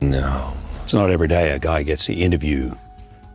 No. It's not every day a guy gets to interview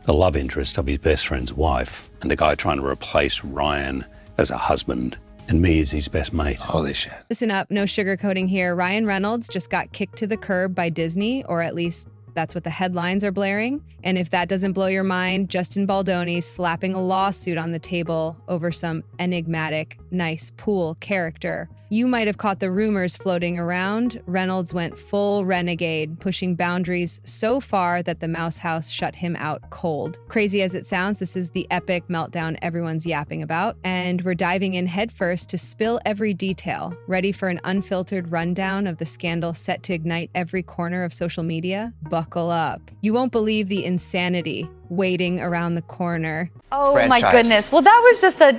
the love interest of his best friend's wife, and the guy trying to replace Ryan as a husband and me as his best mate. Holy shit. Listen up, no sugarcoating here. Ryan Reynolds just got kicked to the curb by Disney, or at least that's what the headlines are blaring. And if that doesn't blow your mind, Justin Baldoni's slapping a lawsuit on the table over some enigmatic, nice pool character. You might have caught the rumors floating around. Reynolds went full renegade, pushing boundaries so far that the Mouse House shut him out cold. Crazy as it sounds, this is the epic meltdown everyone's yapping about, and we're diving in headfirst to spill every detail. Ready for an unfiltered rundown of the scandal set to ignite every corner of social media? Buckle up. You won't believe the insanity waiting around the corner. Oh Franchise. my goodness. Well, that was just a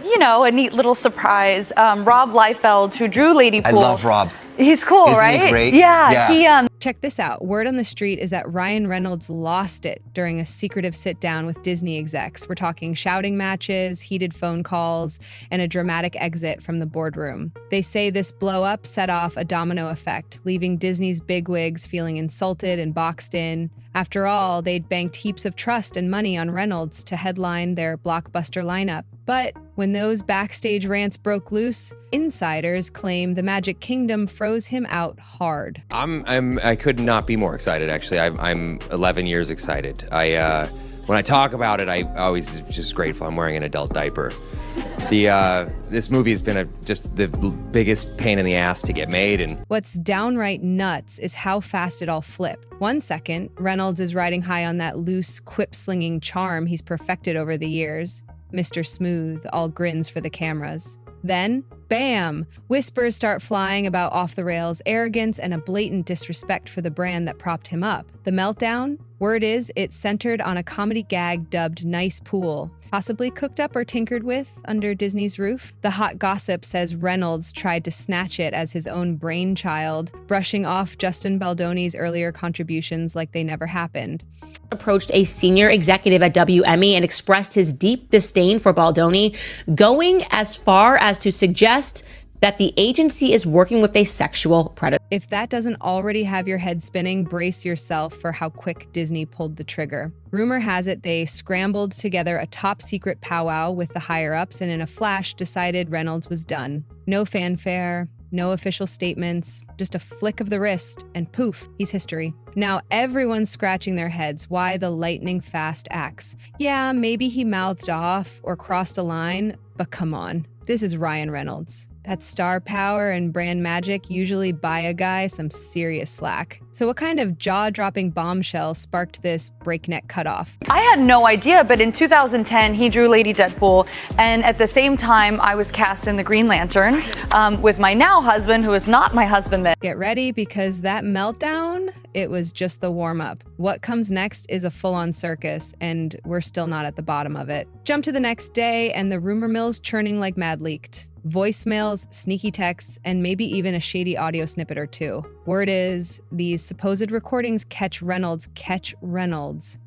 neat little surprise. Rob Liefeld, who drew Lady Pool. I love Rob. He's cool, Isn't right? he great? Yeah. He Check this out. Word on the street is that Ryan Reynolds lost it during a secretive sit-down with Disney execs. We're talking shouting matches, heated phone calls, and a dramatic exit from the boardroom. They say this blow-up set off a domino effect, leaving Disney's bigwigs feeling insulted and boxed in. After all, they'd banked heaps of trust and money on Reynolds to headline their blockbuster lineup. But when those backstage rants broke loose, insiders claim the Magic Kingdom froze him out hard. I could not be more excited, actually. I'm 11 years excited. When I talk about it, I always just grateful I'm wearing an adult diaper. This movie has been just the biggest pain in the ass to get made. And What's downright nuts is how fast it all flipped. 1 second, Reynolds is riding high on that loose, quip-slinging charm he's perfected over the years. Mr. Smooth, all grins for the cameras. Then, bam! Whispers start flying about off-the-rails arrogance and a blatant disrespect for the brand that propped him up. The meltdown? Word is, it's centered on a comedy gag dubbed Nice Pool, possibly cooked up or tinkered with under Disney's roof. The hot gossip says Reynolds tried to snatch it as his own brainchild, brushing off Justin Baldoni's earlier contributions like they never happened. Approached a senior executive at WME and expressed his deep disdain for Baldoni, going as far as to suggest that the agency is working with a sexual predator. If that doesn't already have your head spinning, brace yourself for how quick Disney pulled the trigger. Rumor has it they scrambled together a top secret powwow with the higher-ups and in a flash decided Reynolds was done. No fanfare, no official statements, just a flick of the wrist, and poof, he's history. Now everyone's scratching their heads. Why the lightning-fast axe? Yeah, maybe he mouthed off or crossed a line, but come on. This is Ryan Reynolds. That star power and brand magic usually buy a guy some serious slack. So what kind of jaw-dropping bombshell sparked this breakneck cutoff? I had no idea, but in 2010, he drew Lady Deadpool, and at the same time, I was cast in the Green Lantern with my now husband, who is not my husband then. Get ready, because that meltdown, it was just the warm-up. What comes next is a full-on circus, and we're still not at the bottom of it. Jump to the next day, and the rumor mill's churning like mad leaked. Voicemails, sneaky texts, and maybe even a shady audio snippet or two. Word is, these supposed recordings catch Reynolds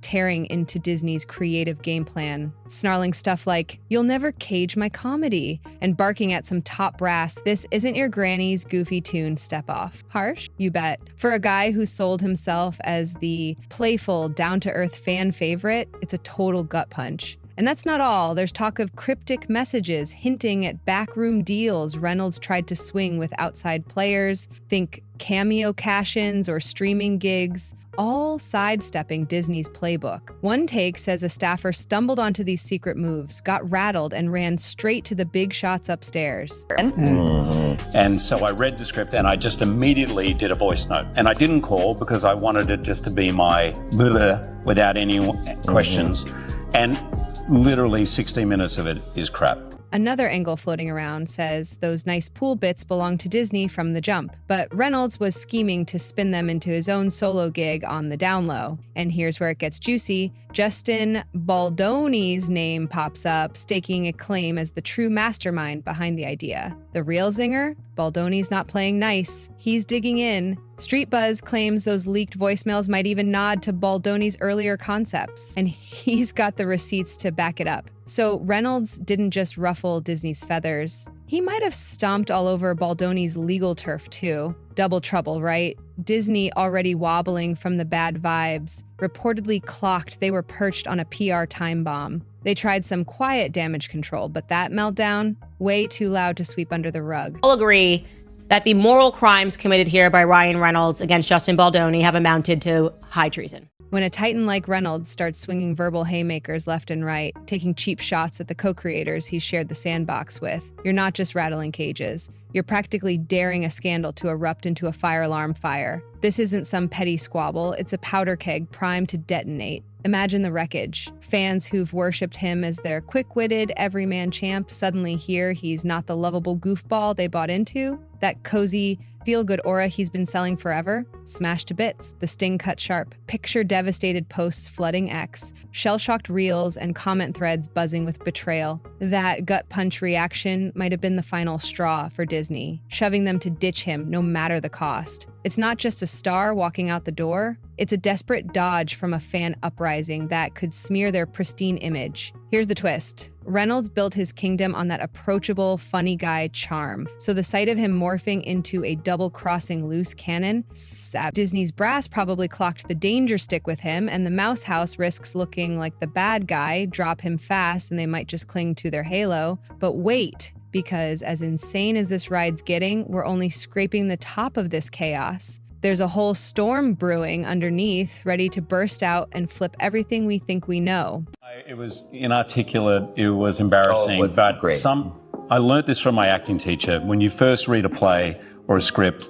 tearing into Disney's creative game plan, snarling stuff like, "You'll never cage my comedy," and barking at some top brass, "This isn't your granny's goofy tune, step off." Harsh? You bet. For a guy who sold himself as the playful, down-to-earth fan favorite, it's a total gut punch. And that's not all. There's talk of cryptic messages hinting at backroom deals Reynolds tried to swing with outside players. Think cameo cash-ins or streaming gigs, all sidestepping Disney's playbook. One take says a staffer stumbled onto these secret moves, got rattled, and ran straight to the big shots upstairs. And so I read the script and I just immediately did a voice note. And I didn't call because I wanted it just to be my blah without any questions. And literally 60 minutes of it is crap. Another angle floating around says those nice pool bits belong to Disney from the jump, but Reynolds was scheming to spin them into his own solo gig on the down low. And here's where it gets juicy. Justin Baldoni's name pops up, staking a claim as the true mastermind behind the idea. The real zinger? Baldoni's not playing nice. He's digging in, Street Buzz claims those leaked voicemails might even nod to Baldoni's earlier concepts, and he's got the receipts to back it up. So Reynolds didn't just ruffle Disney's feathers. He might have stomped all over Baldoni's legal turf too. Double trouble, right? Disney, already wobbling from the bad vibes, reportedly clocked they were perched on a PR time bomb. They tried some quiet damage control, but that meltdown, way too loud to sweep under the rug. I'll agree that the moral crimes committed here by Ryan Reynolds against Justin Baldoni have amounted to high treason. When a titan like Reynolds starts swinging verbal haymakers left and right, taking cheap shots at the co-creators he's shared the sandbox with, you're not just rattling cages. You're practically daring a scandal to erupt into a fire alarm fire. This isn't some petty squabble, it's a powder keg primed to detonate. Imagine the wreckage. Fans who've worshipped him as their quick-witted, everyman champ suddenly hear he's not the lovable goofball they bought into. That cozy, feel-good aura he's been selling forever, smashed to bits, the sting cut sharp. Picture devastated posts flooding X, shell-shocked reels and comment threads buzzing with betrayal. That gut punch reaction might have been the final straw for Disney, shoving them to ditch him no matter the cost. It's not just a star walking out the door, it's a desperate dodge from a fan uprising that could smear their pristine image. Here's the twist. Reynolds built his kingdom on that approachable, funny guy charm. So the sight of him morphing into a double-crossing loose cannon, Disney's brass probably clocked the danger stick with him, and the Mouse House risks looking like the bad guy, drop him fast, and they might just cling to their halo. But wait, because as insane as this ride's getting, we're only scraping the top of this chaos. There's a whole storm brewing underneath, ready to burst out and flip everything we think we know. It was inarticulate, it was embarrassing, it was but great. I learned this from my acting teacher. When you first read a play or a script,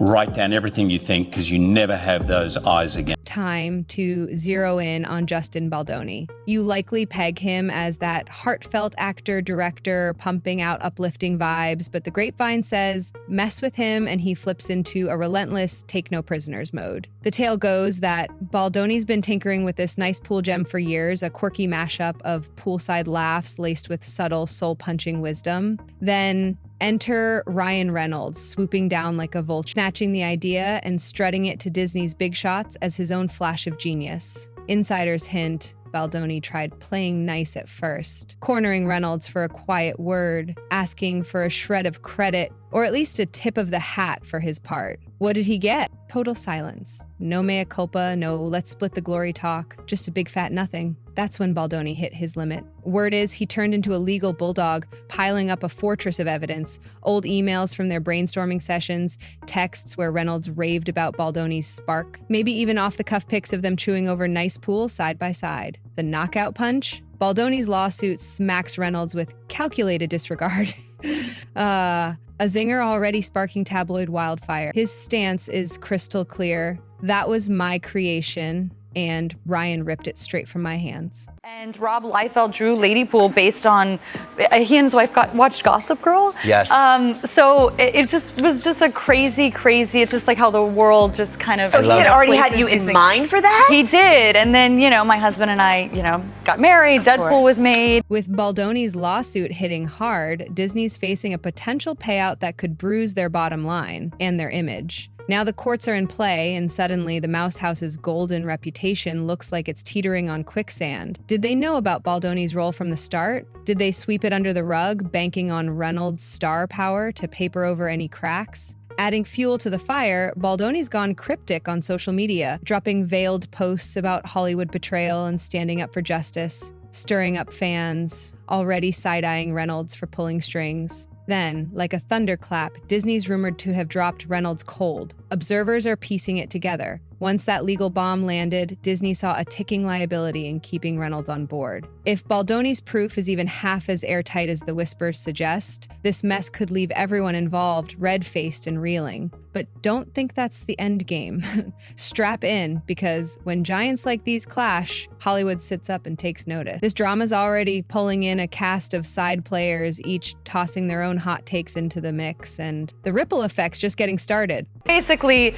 write down everything you think because you never have those eyes again. Time to zero in on Justin Baldoni. You likely peg him as that heartfelt actor-director pumping out uplifting vibes, but the grapevine says mess with him and he flips into a relentless take-no-prisoners mode. The tale goes that Baldoni's been tinkering with this nice pool gem for years, a quirky mashup of poolside laughs laced with subtle soul-punching wisdom. Then enter Ryan Reynolds, swooping down like a vulture, snatching the idea and strutting it to Disney's big shots as his own flash of genius. Insiders hint Baldoni tried playing nice at first, cornering Reynolds for a quiet word, asking for a shred of credit, or at least a tip of the hat for his part. What did he get? Total silence. No mea culpa, no let's split the glory talk, just a big fat nothing. That's when Baldoni hit his limit. Word is he turned into a legal bulldog, piling up a fortress of evidence, old emails from their brainstorming sessions, texts where Reynolds raved about Baldoni's spark, maybe even off-the-cuff pics of them chewing over nice pool side by side. The knockout punch? Baldoni's lawsuit smacks Reynolds with calculated disregard. A zinger already sparking tabloid wildfire. His stance is crystal clear. That was my creation, and Ryan ripped it straight from my hands. And Rob Liefeld drew Ladypool based on, he and his wife watched Gossip Girl. Yes. So it just was just a crazy, it's just like how the world just kind of. So he had already had you in mind for that? He did. And then, my husband and I, got married. Deadpool was made. With Baldoni's lawsuit hitting hard, Disney's facing a potential payout that could bruise their bottom line and their image. Now the courts are in play, and suddenly the Mouse House's golden reputation looks like it's teetering on quicksand. Did they know about Baldoni's role from the start? Did they sweep it under the rug, banking on Reynolds' star power to paper over any cracks? Adding fuel to the fire, Baldoni's gone cryptic on social media, dropping veiled posts about Hollywood betrayal and standing up for justice, stirring up fans, already side-eyeing Reynolds for pulling strings. Then, like a thunderclap, Disney's rumored to have dropped Reynolds cold. Observers are piecing it together. Once that legal bomb landed, Disney saw a ticking liability in keeping Reynolds on board. If Baldoni's proof is even half as airtight as the whispers suggest, this mess could leave everyone involved red-faced and reeling. But don't think that's the end game. Strap in, because when giants like these clash, Hollywood sits up and takes notice. This drama's already pulling in a cast of side players, each tossing their own hot takes into the mix, and the ripple effect's just getting started. Basically,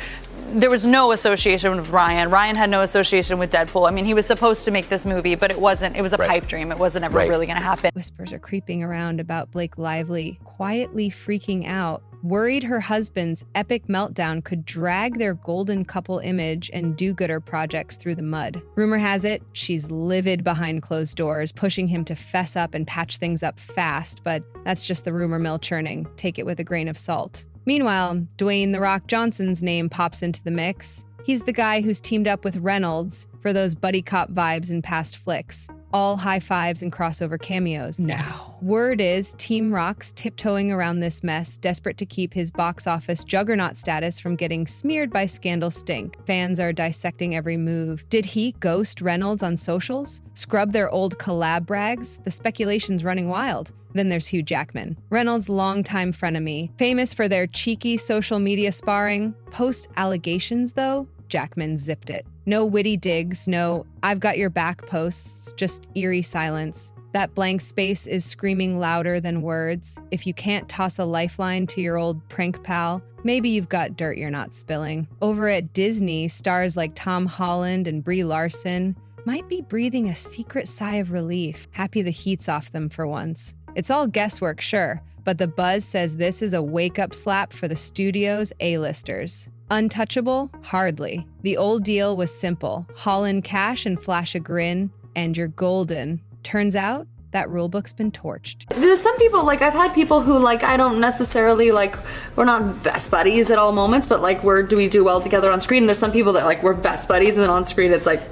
there was no association association with Ryan. Ryan had no association with Deadpool. I mean, he was supposed to make this movie, but it was a pipe dream. It wasn't ever really going to happen. Whispers are creeping around about Blake Lively quietly freaking out, worried her husband's epic meltdown could drag their golden couple image and do-gooder projects through the mud. Rumor has it, she's livid behind closed doors, pushing him to fess up and patch things up fast, but that's just the rumor mill churning. Take it with a grain of salt. Meanwhile, Dwayne The Rock Johnson's name pops into the mix. He's the guy who's teamed up with Reynolds for those buddy cop vibes in past flicks. All high fives and crossover cameos now. Word is Team Rock's tiptoeing around this mess, desperate to keep his box office juggernaut status from getting smeared by scandal stink. Fans are dissecting every move. Did he ghost Reynolds on socials? Scrub their old collab brags? The speculation's running wild. Then there's Hugh Jackman, Reynolds' longtime frenemy, famous for their cheeky social media sparring. Post allegations, though, Jackman zipped it. No witty digs, no "I've got your back" posts, just eerie silence. That blank space is screaming louder than words. If you can't toss a lifeline to your old prank pal, maybe you've got dirt you're not spilling. Over at Disney, stars like Tom Holland and Brie Larson might be breathing a secret sigh of relief, happy the heat's off them for once. It's all guesswork, sure, but the buzz says this is a wake-up slap for the studio's A-listers. Untouchable? Hardly. The old deal was simple. Haul in cash and flash a grin, and you're golden. Turns out, that rulebook's been torched. There's some people, like, I've had people who, like, I don't necessarily, like, we're not best buddies at all moments, but, like, do we do well together on screen? And there's some people that, like, we're best buddies, and then on screen it's like,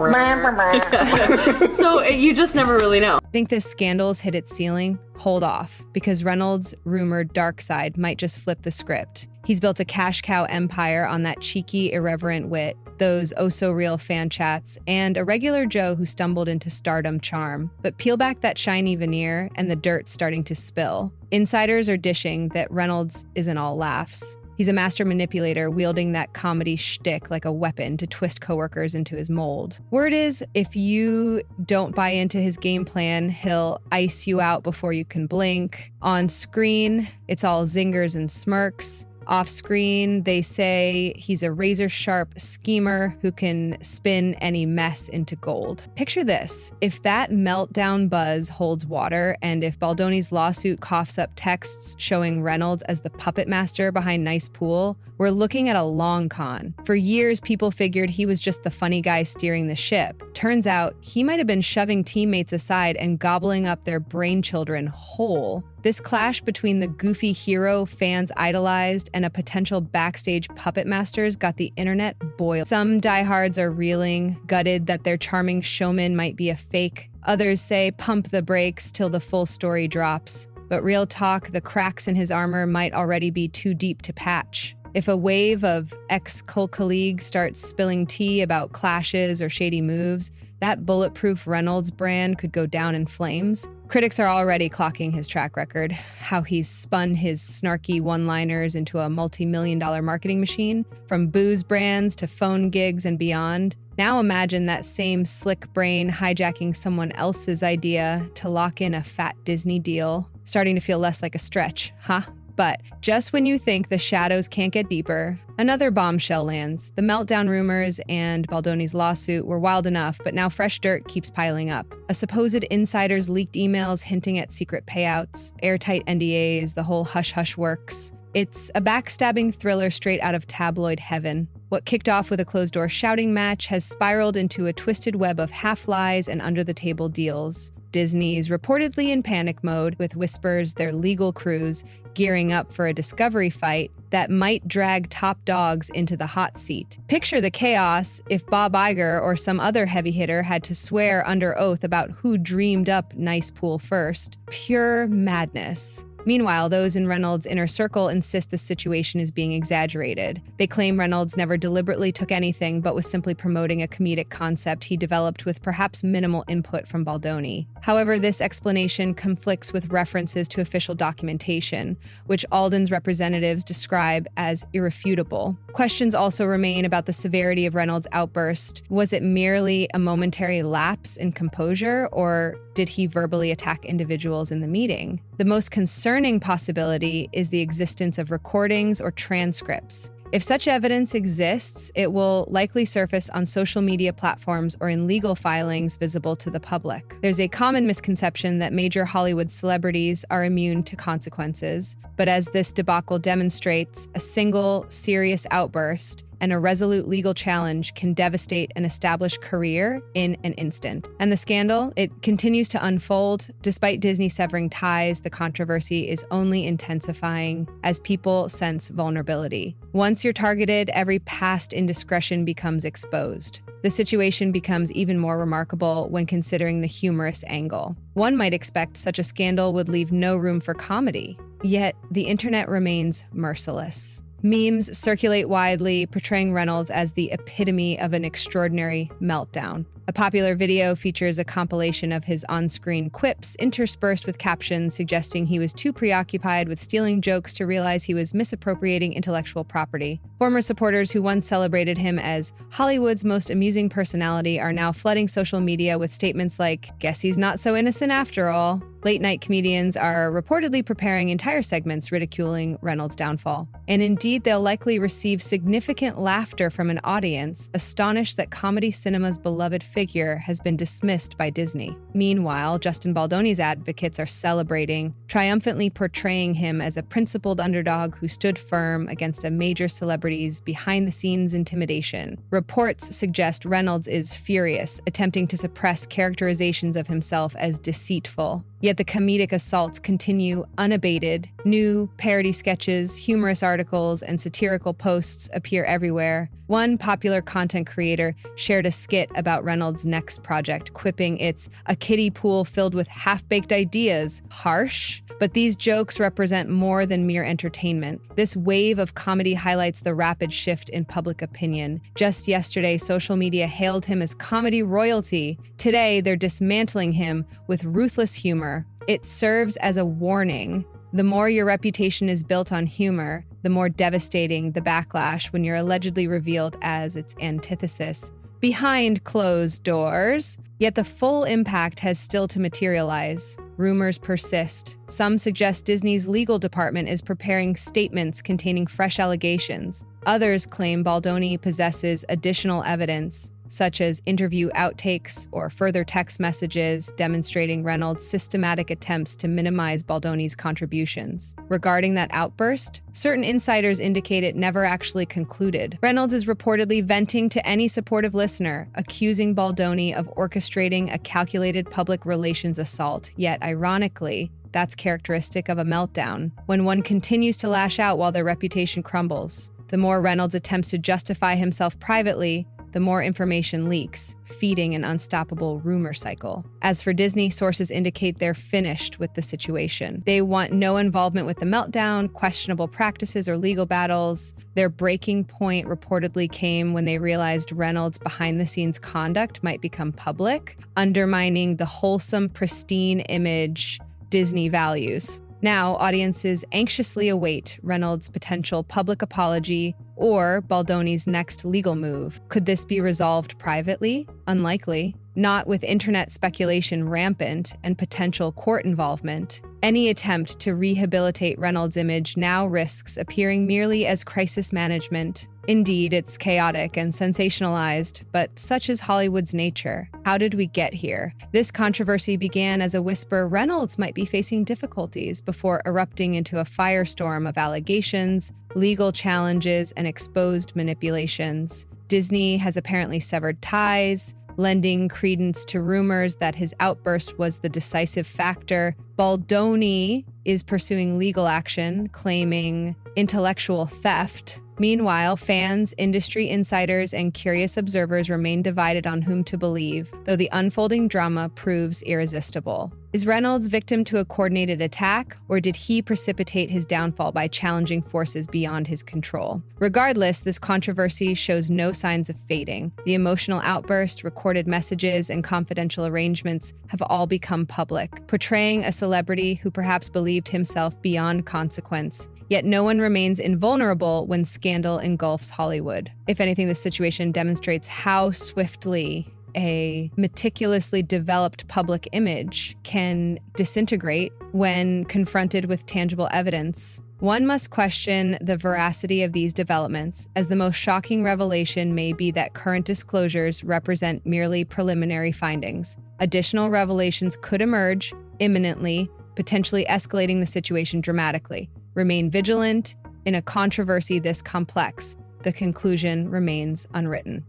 so you just never really know. Think this scandal's hit its ceiling? Hold off, because Reynolds' rumored dark side might just flip the script. He's built a cash cow empire on that cheeky, irreverent wit, those oh-so-real fan chats, and a regular Joe who stumbled into stardom charm. But peel back that shiny veneer, and the dirt's starting to spill. Insiders are dishing that Reynolds isn't all laughs. He's a master manipulator wielding that comedy shtick like a weapon to twist coworkers into his mold. Word is, if you don't buy into his game plan, he'll ice you out before you can blink. On screen, it's all zingers and smirks. Off screen, they say he's a razor-sharp schemer who can spin any mess into gold. Picture this. If that meltdown buzz holds water, and if Baldoni's lawsuit coughs up texts showing Reynolds as the puppet master behind Nice Pool, we're looking at a long con. For years, people figured he was just the funny guy steering the ship. Turns out, he might have been shoving teammates aside and gobbling up their brainchildren whole. This clash between the goofy hero fans idolized and a potential backstage puppet masters got the internet boiling. Some diehards are reeling, gutted that their charming showman might be a fake. Others say pump the brakes till the full story drops. But real talk, the cracks in his armor might already be too deep to patch. If a wave of ex-colleagues starts spilling tea about clashes or shady moves, that bulletproof Reynolds brand could go down in flames. Critics are already clocking his track record, how he's spun his snarky one-liners into a multi-million-dollar marketing machine, from booze brands to phone gigs and beyond. Now imagine that same slick brain hijacking someone else's idea to lock in a fat Disney deal. Starting to feel less like a stretch, huh? But just when you think the shadows can't get deeper, another bombshell lands. The meltdown rumors and Baldoni's lawsuit were wild enough, but now fresh dirt keeps piling up. A supposed insider's leaked emails hinting at secret payouts, airtight NDAs, the whole hush-hush works. It's a backstabbing thriller straight out of tabloid heaven. What kicked off with a closed-door shouting match has spiraled into a twisted web of half-lies and under-the-table deals. Disney's reportedly in panic mode, with whispers their legal crews gearing up for a discovery fight that might drag top dogs into the hot seat. Picture the chaos if Bob Iger or some other heavy hitter had to swear under oath about who dreamed up Nice Pool first. Pure madness. Meanwhile, those in Reynolds' inner circle insist the situation is being exaggerated. They claim Reynolds never deliberately took anything, but was simply promoting a comedic concept he developed with perhaps minimal input from Baldoni. However, this explanation conflicts with references to official documentation, which Alden's representatives describe as irrefutable. Questions also remain about the severity of Reynolds' outburst. Was it merely a momentary lapse in composure, or did he verbally attack individuals in the meeting? The most concerning possibility is the existence of recordings or transcripts. If such evidence exists, it will likely surface on social media platforms or in legal filings visible to the public. There's a common misconception that major Hollywood celebrities are immune to consequences, but as this debacle demonstrates, a single serious outburst and a resolute legal challenge can devastate an established career in an instant. And the scandal, it continues to unfold. Despite Disney severing ties, the controversy is only intensifying as people sense vulnerability. Once you're targeted, every past indiscretion becomes exposed. The situation becomes even more remarkable when considering the humorous angle. One might expect such a scandal would leave no room for comedy, yet the internet remains merciless. Memes circulate widely, portraying Reynolds as the epitome of an extraordinary meltdown. A popular video features a compilation of his on-screen quips interspersed with captions suggesting he was too preoccupied with stealing jokes to realize he was misappropriating intellectual property. Former supporters who once celebrated him as Hollywood's most amusing personality are now flooding social media with statements like, "Guess he's not so innocent after all." Late-night comedians are reportedly preparing entire segments ridiculing Reynolds' downfall. And indeed, they'll likely receive significant laughter from an audience astonished that comedy cinema's beloved figure has been dismissed by Disney. Meanwhile, Justin Baldoni's advocates are celebrating, triumphantly portraying him as a principled underdog who stood firm against a major celebrity's behind-the-scenes intimidation. Reports suggest Reynolds is furious, attempting to suppress characterizations of himself as deceitful. Yet the comedic assaults continue unabated. New parody sketches, humorous articles, and satirical posts appear everywhere. One popular content creator shared a skit about Reynolds' next project, quipping it's a kiddie pool filled with half-baked ideas. Harsh? But these jokes represent more than mere entertainment. This wave of comedy highlights the rapid shift in public opinion. Just yesterday, social media hailed him as comedy royalty. Today, they're dismantling him with ruthless humor. It serves as a warning. The more your reputation is built on humor, the more devastating the backlash when you're allegedly revealed as its antithesis behind closed doors. Yet the full impact has still to materialize. Rumors persist. Some suggest Disney's legal department is preparing statements containing fresh allegations. Others claim Baldoni possesses additional evidence, such as interview outtakes or further text messages demonstrating Reynolds' systematic attempts to minimize Baldoni's contributions. Regarding that outburst, certain insiders indicate it never actually concluded. Reynolds is reportedly venting to any supportive listener, accusing Baldoni of orchestrating a calculated public relations assault. Yet, ironically, that's characteristic of a meltdown, when one continues to lash out while their reputation crumbles. The more Reynolds attempts to justify himself privately, the more information leaks, feeding an unstoppable rumor cycle. As for Disney, sources indicate they're finished with the situation. They want no involvement with the meltdown, questionable practices, or legal battles. Their breaking point reportedly came when they realized Reynolds' behind-the-scenes conduct might become public, undermining the wholesome, pristine image Disney values. Now, audiences anxiously await Reynolds' potential public apology or Baldoni's next legal move. Could this be resolved privately? Unlikely. Not with internet speculation rampant and potential court involvement. Any attempt to rehabilitate Reynolds' image now risks appearing merely as crisis management. Indeed, it's chaotic and sensationalized, but such is Hollywood's nature. How did we get here? This controversy began as a whisper Reynolds might be facing difficulties before erupting into a firestorm of allegations, legal challenges, and exposed manipulations. Disney has apparently severed ties, lending credence to rumors that his outburst was the decisive factor. Baldoni is pursuing legal action, claiming intellectual theft. Meanwhile, fans, industry insiders, and curious observers remain divided on whom to believe, though the unfolding drama proves irresistible. Is Reynolds victim to a coordinated attack, or did he precipitate his downfall by challenging forces beyond his control? Regardless, this controversy shows no signs of fading. The emotional outburst, recorded messages, and confidential arrangements have all become public, portraying a celebrity who perhaps believed himself beyond consequence. Yet no one remains invulnerable when scandal engulfs Hollywood. If anything, this situation demonstrates how swiftly a meticulously developed public image can disintegrate when confronted with tangible evidence. One must question the veracity of these developments, as the most shocking revelation may be that current disclosures represent merely preliminary findings. Additional revelations could emerge imminently, potentially escalating the situation dramatically. Remain vigilant in a controversy this complex. The conclusion remains unwritten.